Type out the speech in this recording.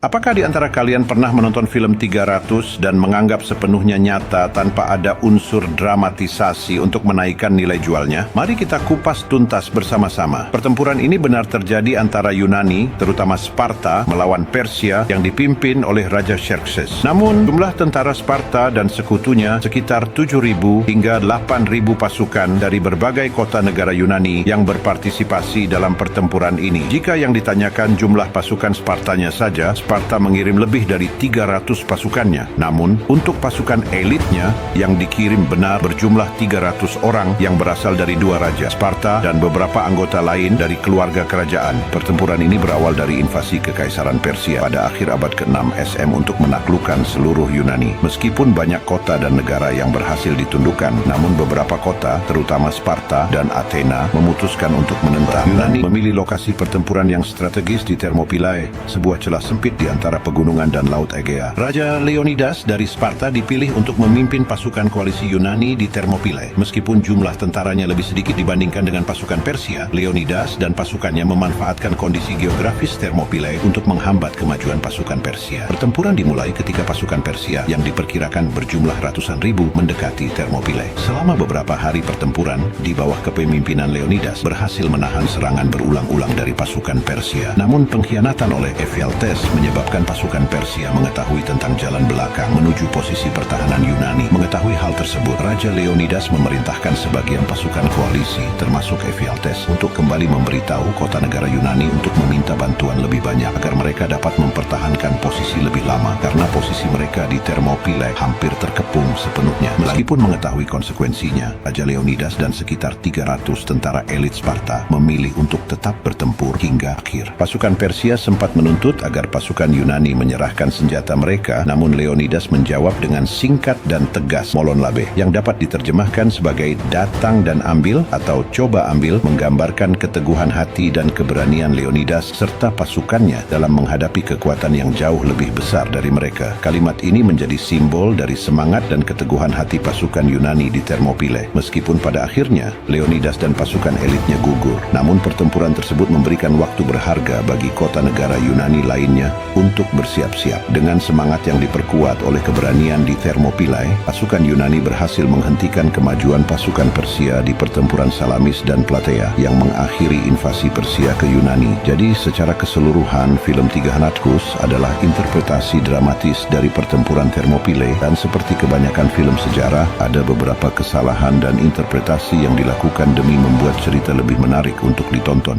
Apakah di antara kalian pernah menonton film 300 dan menganggap sepenuhnya nyata tanpa ada unsur dramatisasi untuk menaikkan nilai jualnya? Mari kita kupas tuntas bersama-sama. Pertempuran ini benar terjadi antara Yunani, terutama Sparta, melawan Persia yang dipimpin oleh Raja Xerxes. Namun, jumlah tentara Sparta dan sekutunya sekitar 7.000 hingga 8.000 pasukan dari berbagai kota negara Yunani yang berpartisipasi dalam pertempuran ini. Jika yang ditanyakan jumlah pasukan Spartanya saja, Sparta mengirim lebih dari 300 pasukannya. Namun, untuk pasukan elitnya yang dikirim benar berjumlah 300 orang yang berasal dari dua raja, Sparta dan beberapa anggota lain dari keluarga kerajaan. Pertempuran ini berawal dari invasi Kekaisaran Persia pada akhir abad ke-6 SM untuk menaklukkan seluruh Yunani. Meskipun banyak kota dan negara yang berhasil ditundukkan, namun beberapa kota, terutama Sparta dan Athena, memutuskan untuk menentang. Yunani memilih lokasi pertempuran yang strategis di Thermopylae, sebuah celah sempit di antara pegunungan dan Laut Egea. Raja Leonidas dari Sparta dipilih untuk memimpin pasukan koalisi Yunani di Thermopylae. Meskipun jumlah tentaranya lebih sedikit dibandingkan dengan pasukan Persia, Leonidas dan pasukannya memanfaatkan kondisi geografis Thermopylae untuk menghambat kemajuan pasukan Persia. Pertempuran dimulai ketika pasukan Persia yang diperkirakan berjumlah ratusan ribu mendekati Thermopylae. Selama beberapa hari pertempuran, di bawah kepemimpinan Leonidas berhasil menahan serangan berulang-ulang dari pasukan Persia. Namun pengkhianatan oleh Ephialtes menyebabkan pasukan Persia mengetahui tentang jalan belakang menuju posisi pertahanan Yunani. Mengetahui hal tersebut, Raja Leonidas memerintahkan sebagian pasukan koalisi, termasuk Ephialtes, untuk kembali memberitahu kota negara Yunani untuk meminta bantuan lebih banyak agar mereka dapat mempertahankan posisi lebih lama, karena posisi mereka di Thermopylae hampir terkepung sepenuhnya. Meskipun mengetahui konsekuensinya, Raja Leonidas dan sekitar 300 tentara elit Sparta memilih untuk tetap bertempur hingga akhir. Pasukan Persia sempat menuntut agar pasukan Yunani menyerahkan senjata mereka, namun Leonidas menjawab dengan singkat dan tegas, molon labe, yang dapat diterjemahkan sebagai datang dan ambil atau coba ambil, menggambarkan keteguhan hati dan keberanian Leonidas serta pasukannya dalam menghadapi kekuatan yang jauh lebih besar dari mereka. Kalimat ini menjadi simbol dari semangat dan keteguhan hati pasukan Yunani di Thermopylae. Meskipun pada akhirnya Leonidas dan pasukan elitnya gugur, namun pertempuran tersebut memberikan waktu berharga bagi kota negara Yunani lainnya untuk bersiap-siap. Dengan semangat yang diperkuat oleh keberanian di Thermopylae, pasukan Yunani berhasil menghentikan kemajuan pasukan Persia di pertempuran Salamis dan Plataea yang mengakhiri invasi Persia ke Yunani. Jadi secara keseluruhan, film 300 adalah interpretasi dramatis dari pertempuran Thermopylae, dan seperti kebanyakan film sejarah, ada beberapa kesalahan dan interpretasi yang dilakukan demi membuat cerita lebih menarik untuk ditonton.